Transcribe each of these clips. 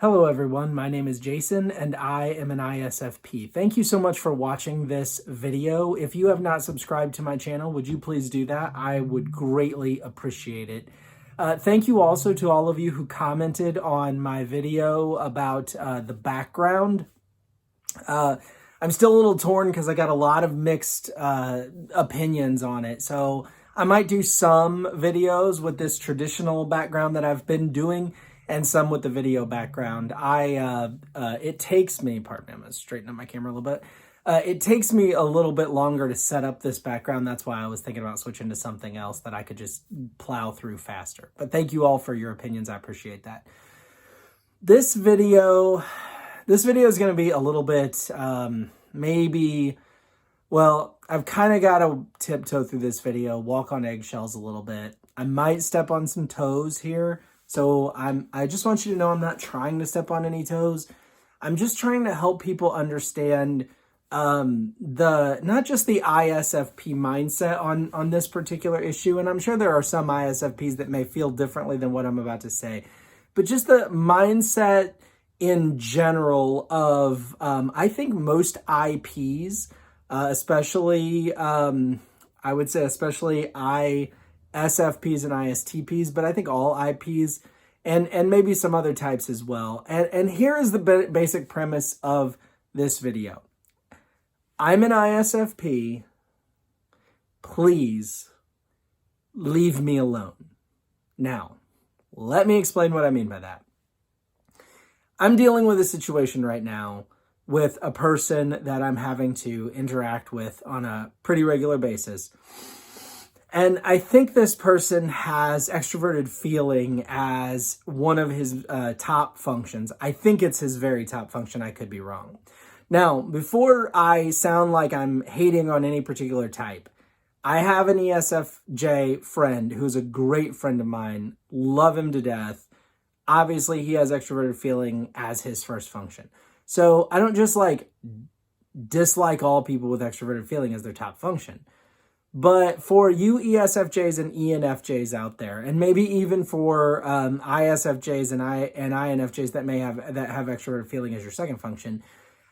Hello everyone, my name is Jason and I am an ISFP. Thank you so much for watching this video. If you have not subscribed to my channel, would you please do that? I would greatly appreciate it. Thank you also to all of you who commented on my video about the background. I'm still a little torn because I got a lot of mixed opinions on it. So I might do some videos with this traditional background that I've been doing and some with the video background. It takes me, pardon me, I'm gonna straighten up my camera a little bit. It takes me a little bit longer to set up this background. That's why I was thinking about switching to something else that I could just plow through faster. But thank you all for your opinions. I appreciate that. This video is going to be a little bit, I've kind of got to tiptoe through this video, walk on eggshells a little bit. I might step on some toes here. So I just want you to know I'm not trying to step on any toes. I'm just trying to help people understand not just the ISFP mindset on this particular issue. And I'm sure there are some ISFPs that may feel differently than what I'm about to say, but just the mindset in general of, I think most IPs, especially, I would say especially SFPs and ISTPs, but I think all IPs and maybe some other types as well. And here is the basic premise of this video. I'm an ISFP. Please leave me alone. Now, let me explain what I mean by that. I'm dealing with a situation right now with a person that I'm having to interact with on a pretty regular basis. And I think this person has extroverted feeling as one of his top functions. I think it's his very top function. I could be wrong. Now, before I sound like I'm hating on any particular type, I have an ESFJ friend who's a great friend of mine. Love him to death. Obviously, he has extroverted feeling as his first function. So I don't just dislike all people with extroverted feeling as their top function. But for you ESFJs and ENFJs out there, and maybe even for ISFJs and INFJs that have extroverted feeling as your second function,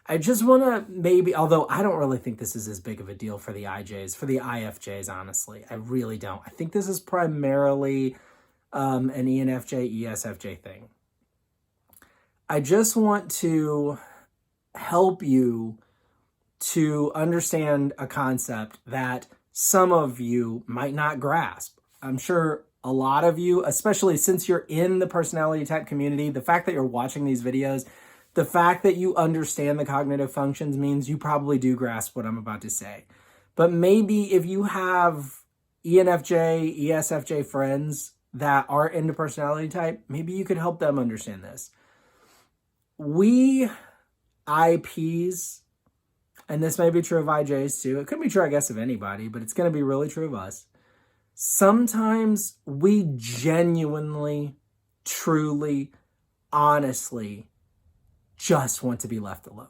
I just want to maybe, although I don't really think this is as big of a deal for the IFJs, honestly. I really don't. I think this is primarily an ENFJ, ESFJ thing. I just want to help you to understand a concept that some of you might not grasp. I'm sure a lot of you, especially since you're in the personality type community, the fact that you're watching these videos, the fact that you understand the cognitive functions means you probably do grasp what I'm about to say. But maybe if you have ENFJ, ESFJ friends that are into personality type, maybe you could help them understand this. We IPs, and this may be true of IJs too. It could be true, I guess, of anybody, but it's going to be really true of us. Sometimes we genuinely, truly, honestly just want to be left alone.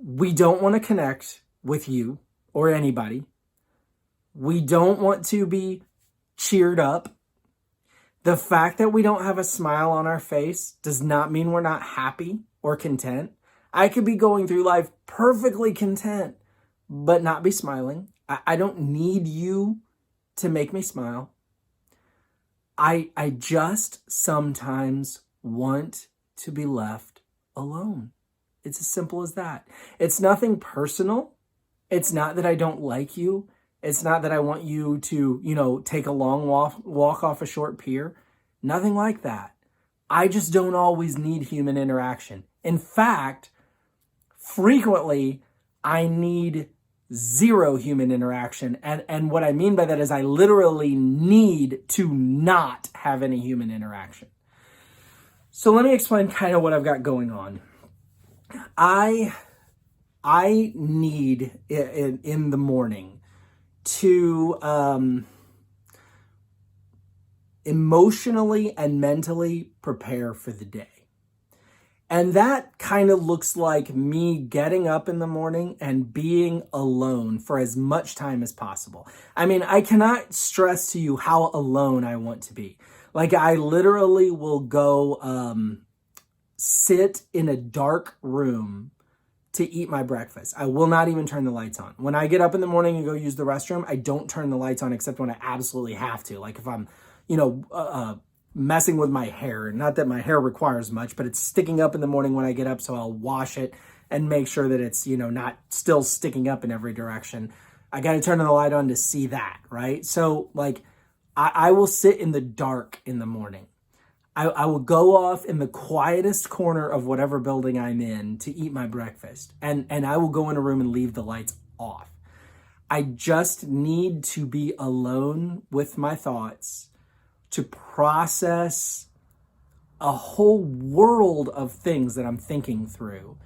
We don't want to connect with you or anybody. We don't want to be cheered up. The fact that we don't have a smile on our face does not mean we're not happy or content. I could be going through life perfectly content, but not be smiling. I don't need you to make me smile. I just sometimes want to be left alone. It's as simple as that. It's nothing personal. It's not that I don't like you. It's not that I want you to, take a long walk off a short pier. Nothing like that. I just don't always need human interaction. In fact, frequently, I need zero human interaction. And what I mean by that is I literally need to not have any human interaction. So let me explain kind of what I've got going on. I need in the morning to emotionally and mentally prepare for the day. And that kind of looks like me getting up in the morning and being alone for as much time as possible. I mean, I cannot stress to you how alone I want to be. Like, I literally will go sit in a dark room to eat my breakfast. I will not even turn the lights on. When I get up in the morning and go use the restroom, I don't turn the lights on except when I absolutely have to. Like if I'm, messing with my hair. Not that my hair requires much, but it's sticking up in the morning when I get up, so I'll wash it and make sure that it's, not still sticking up in every direction. I got to turn the light on to see that, right? So like I will sit in the dark in the morning. I will go off in the quietest corner of whatever building I'm in to eat my breakfast. And I will go in a room and leave the lights off. I just need to be alone with my thoughts to process a whole world of things that I'm thinking through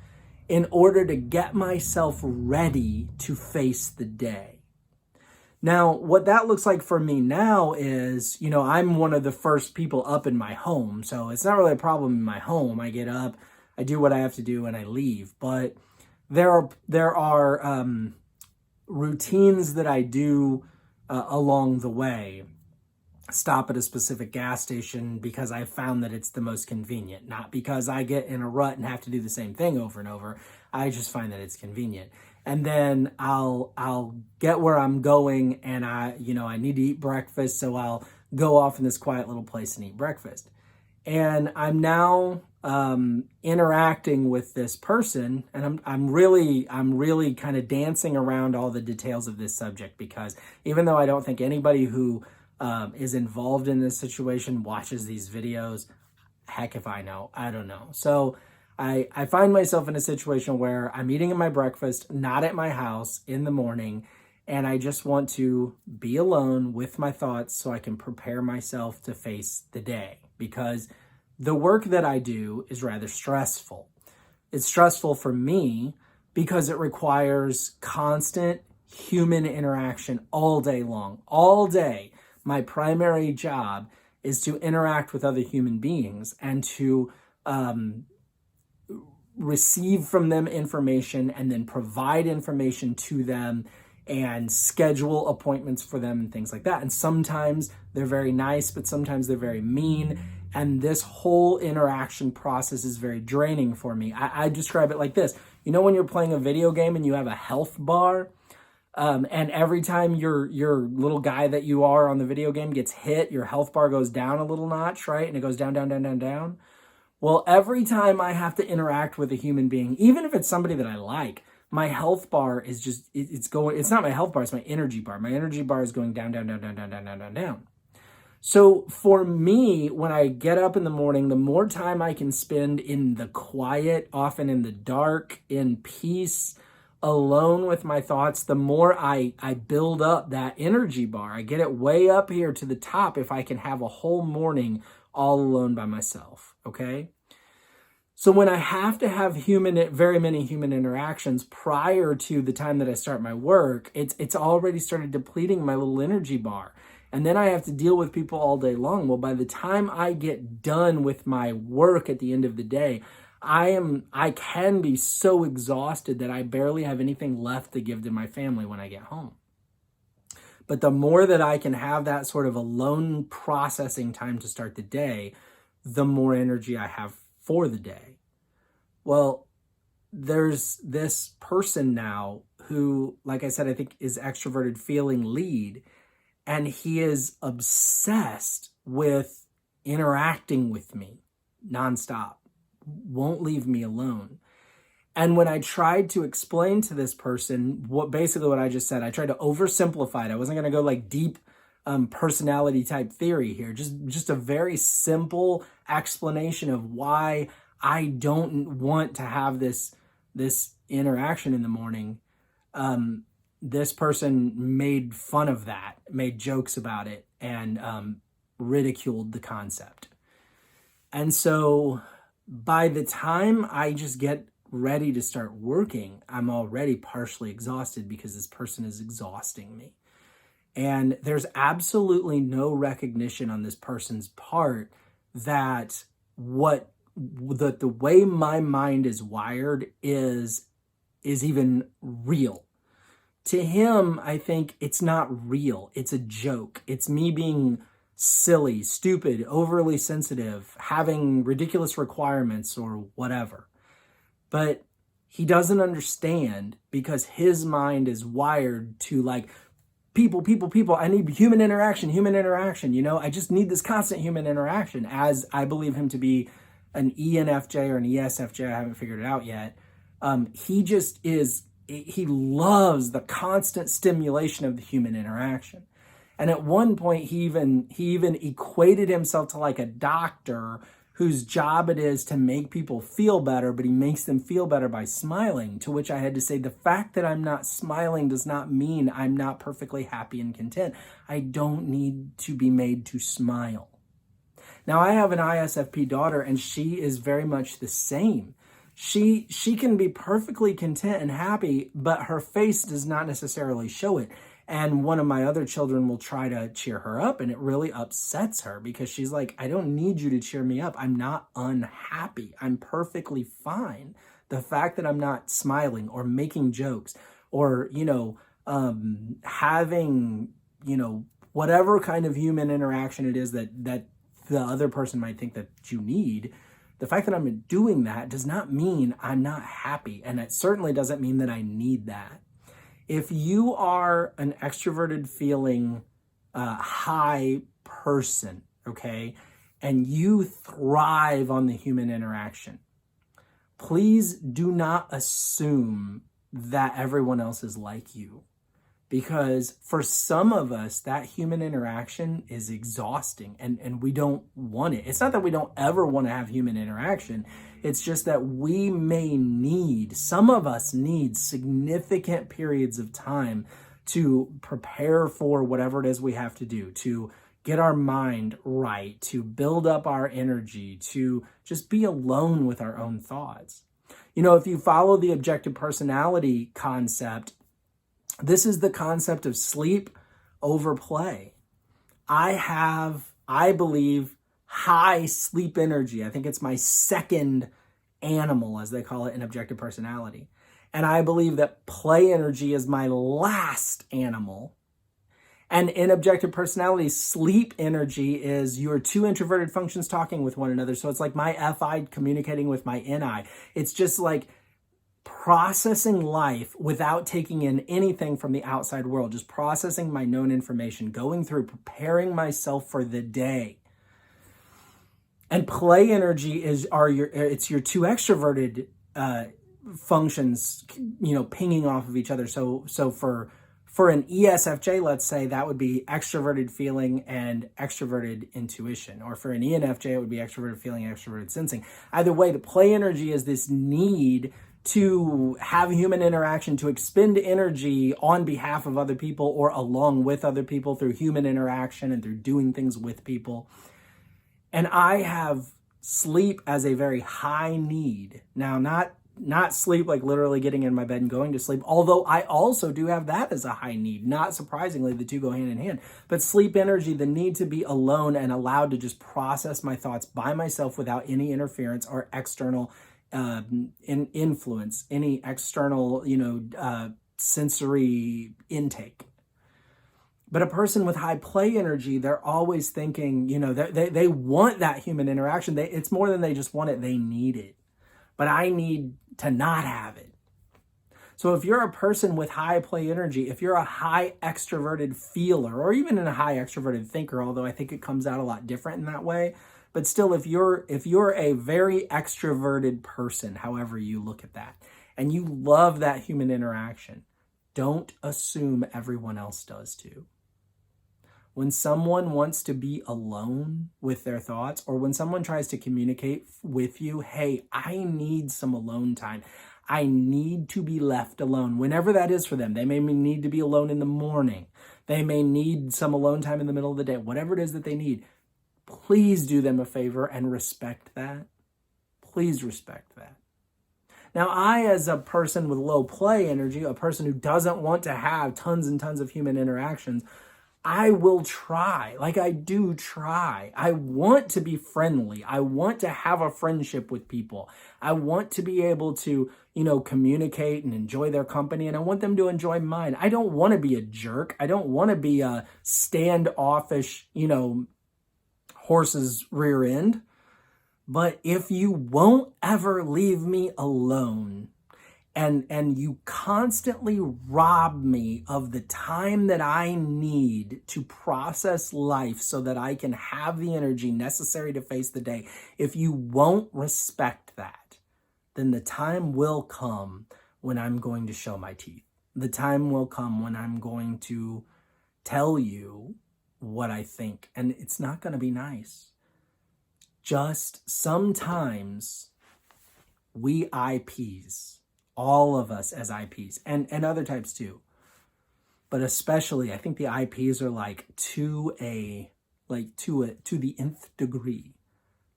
in order to get myself ready to face the day. Now, what that looks like for me now is, I'm one of the first people up in my home. So it's not really a problem in my home. I get up, I do what I have to do, and I leave. But there are routines that I do along the way. Stop at a specific gas station because I found that it's the most convenient, not because I get in a rut and have to do the same thing over and over. I just find that it's convenient. And then I'll get where I'm going, and I need to eat breakfast, so I'll go off in this quiet little place and eat breakfast. And I'm now interacting with this person, and I'm really kind of dancing around all the details of this subject, because even though I don't think anybody who is involved in this situation watches these videos, heck if I know, I don't know. So I find myself in a situation where I'm eating my breakfast, not at my house in the morning, and I just want to be alone with my thoughts so I can prepare myself to face the day, because the work that I do is rather stressful. It's stressful for me because it requires constant human interaction all day long. All day, my primary job is to interact with other human beings and to receive from them information and then provide information to them and schedule appointments for them and things like that. And sometimes they're very nice, but sometimes they're very mean. And this whole interaction process is very draining for me. I describe it like this. When you're playing a video game and you have a health bar, and every time your little guy that you are on the video game gets hit, your health bar goes down a little notch, right? And it goes down, down, down, down, down. Well, every time I have to interact with a human being, even if it's somebody that I like, my health bar is just, it's not my health bar, it's my energy bar. My energy bar is going down, down, down, down, down, down, down, down, down. So for me, when I get up in the morning, the more time I can spend in the quiet, often in the dark, in peace, alone with my thoughts, the more I build up that energy bar. I get it way up here to the top if I can have a whole morning all alone by myself, okay? So when I have to have very many human interactions prior to the time that I start my work, it's already started depleting my little energy bar. And then I have to deal with people all day long. Well, by the time I get done with my work at the end of the day, I can be so exhausted that I barely have anything left to give to my family when I get home. But the more that I can have that sort of alone processing time to start the day, the more energy I have for the day. Well, there's this person now who, like I said, I think is extroverted feeling lead, and he is obsessed with interacting with me nonstop, won't leave me alone. And when I tried to explain to this person what I just said, I tried to oversimplify it. I wasn't going to go like deep personality type theory here. Just a very simple explanation of why I don't want to have this interaction in the morning. This person made fun of that, made jokes about it, and ridiculed the concept. And so by the time I just get ready to start working, I'm already partially exhausted because this person is exhausting me. And there's absolutely no recognition on this person's part that the way my mind is wired is even real. To him, I think it's not real. It's a joke. It's me being silly, stupid, overly sensitive, having ridiculous requirements or whatever. But he doesn't understand because his mind is wired to like, people, people, people. I need human interaction, I just need this constant human interaction, as I believe him to be an ENFJ or an ESFJ. I haven't figured it out yet. He loves the constant stimulation of the human interaction. And at one point, he even equated himself to like a doctor whose job it is to make people feel better, but he makes them feel better by smiling, to which I had to say, the fact that I'm not smiling does not mean I'm not perfectly happy and content. I don't need to be made to smile. Now, I have an ISFP daughter, and she is very much the same. She can be perfectly content and happy, but her face does not necessarily show it. And one of my other children will try to cheer her up, and it really upsets her because she's like, I don't need you to cheer me up. I'm not unhappy. I'm perfectly fine. The fact that I'm not smiling or making jokes or, having, whatever kind of human interaction it is that the other person might think that you need, the fact that I'm doing that does not mean I'm not happy. And it certainly doesn't mean that I need that. If you are an extroverted feeling high person, okay, and you thrive on the human interaction, please do not assume that everyone else is like you. Because for some of us, that human interaction is exhausting and we don't want it. It's not that we don't ever want to have human interaction. It's just that some of us need significant periods of time to prepare for whatever it is we have to do, to get our mind right, to build up our energy, to just be alone with our own thoughts. If you follow the objective personality concept, this is the concept of sleep over play. I believe, high sleep energy. I think it's my second animal, as they call it in objective personality. And I believe that play energy is my last animal. And in objective personality, sleep energy is your two introverted functions talking with one another. So it's like my FI communicating with my NI. It's just like processing life without taking in anything from the outside world, just processing my known information, going through, preparing myself for the day. And play energy it's your two extroverted functions, pinging off of each other. So for an ESFJ, let's say, that would be extroverted feeling and extroverted intuition. Or for an ENFJ, it would be extroverted feeling and extroverted sensing. Either way, the play energy is this need to have human interaction, to expend energy on behalf of other people or along with other people through human interaction and through doing things with people. And I have sleep as a very high need. Now, not sleep like literally getting in my bed and going to sleep, although I also do have that as a high need. Not surprisingly, the two go hand in hand. But sleep energy, the need to be alone and allowed to just process my thoughts by myself without any interference or external influence, any external, sensory intake. But a person with high play energy, they're always thinking, they want that human interaction. It's more than they just want it, they need it. But I need to not have it. So if you're a person with high play energy, if you're a high extroverted feeler, or even a high extroverted thinker, although I think it comes out a lot different in that way, but still, if you're a very extroverted person, however you look at that, and you love that human interaction, don't assume everyone else does too. When someone wants to be alone with their thoughts, or when someone tries to communicate with you, hey, I need some alone time. I need to be left alone, whenever that is for them. They may need to be alone in the morning. They may need some alone time in the middle of the day, whatever it is that they need. Please do them a favor and respect that. Please respect that. Now, I, as a person with low play energy, a person who doesn't want to have tons and tons of human interactions, I will try. Like, I do try. I want to be friendly. I want to have a friendship with people. I want to be able to, communicate and enjoy their company, and I want them to enjoy mine. I don't want to be a jerk. I don't want to be a standoffish, horse's rear end. But if you won't ever leave me alone, and you constantly rob me of the time that I need to process life so that I can have the energy necessary to face the day, if you won't respect that, then the time will come when I'm going to show my teeth. The time will come when I'm going to tell you what I think, and it's not going to be nice. Just sometimes we IPs, all of us as IPs, and other types too, but especially I think the IPs are like to the nth degree.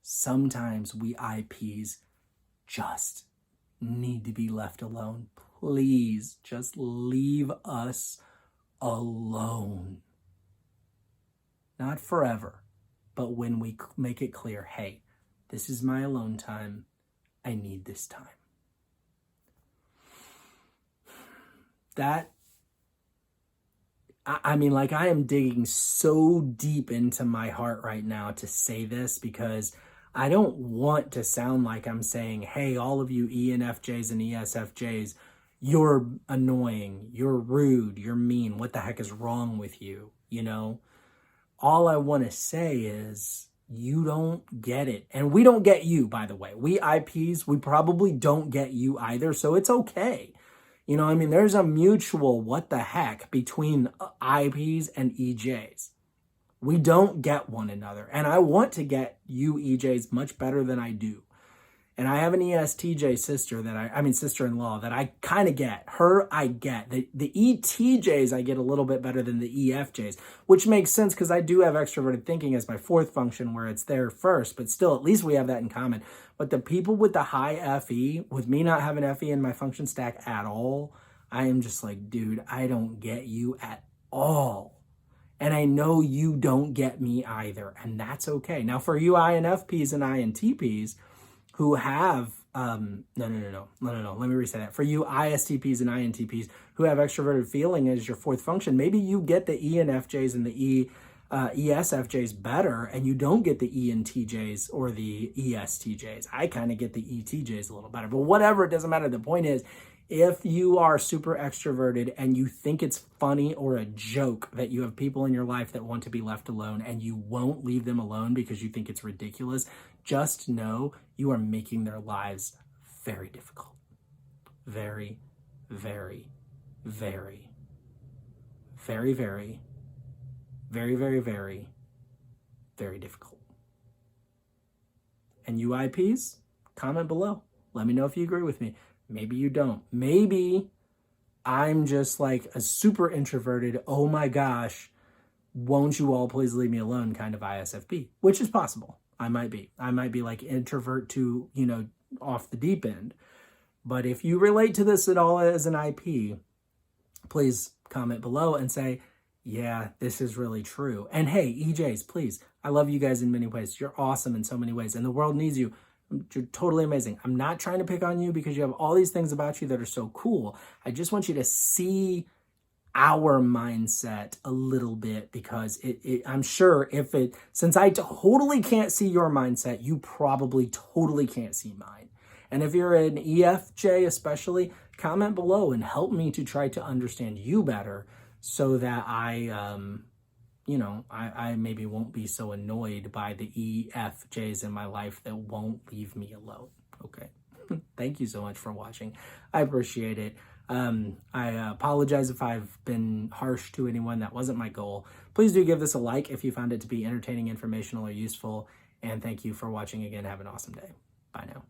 Sometimes we IPs just need to be left alone. Please just leave us alone. Not forever, but when we make it clear, hey, this is my alone time. I need this time. I am digging so deep into my heart right now to say this because I don't want to sound like I'm saying, hey, all of you ENFJs and ESFJs, you're annoying, you're rude, you're mean, what the heck is wrong with you, you know? All I want to say is you don't get it. And we don't get you, by the way. We IPs, we probably don't get you either, so it's okay. You know, there's a mutual what the heck between IPs and EJs. We don't get one another. And I want to get you EJs much better than I do. And I have an ESTJ sister sister-in-law that I kind of get. Her, I get. The ETJs, I get a little bit better than the EFJs, which makes sense because I do have extroverted thinking as my fourth function where it's there first, but still, at least we have that in common. But the people with the high FE, with me not having FE in my function stack at all, I am just like, dude, I don't get you at all. And I know you don't get me either, and that's okay. Now, for you INFPs and INTPs, who have, let me reset that. For you ISTPs and INTPs who have extroverted feeling as your fourth function, maybe you get the ENFJs and the ESFJs better, and you don't get the ENTJs or the ESTJs. I kind of get the ETJs a little better, but whatever, it doesn't matter. The point is, if you are super extroverted and you think it's funny or a joke that you have people in your life that want to be left alone and you won't leave them alone because you think it's ridiculous, just know you are making their lives very difficult. Very, very, very, very, very, very, very, very, very difficult. And you IPs, comment below. Let me know if you agree with me. Maybe you don't. Maybe I'm just like a super introverted, oh my gosh, won't you all please leave me alone kind of ISFP, which is possible. I might be like introvert to, off the deep end. But if you relate to this at all as an IP, please comment below and say, yeah, this is really true. And hey, EJs, please, I love you guys in many ways. You're awesome in so many ways, and the world needs you. You're totally amazing. I'm not trying to pick on you because you have all these things about you that are so cool. I just want you to see our mindset a little bit because I'm sure since I totally can't see your mindset, you probably totally can't see mine. And if you're an EFJ especially, comment below and help me to try to understand you better so that I maybe won't be so annoyed by the EFJs in my life that won't leave me alone. Okay. Thank you so much for watching. I appreciate it. I apologize if I've been harsh to anyone. That wasn't my goal. Please do give this a like if you found it to be entertaining, informational, or useful. And thank you for watching again. Have an awesome day. Bye now.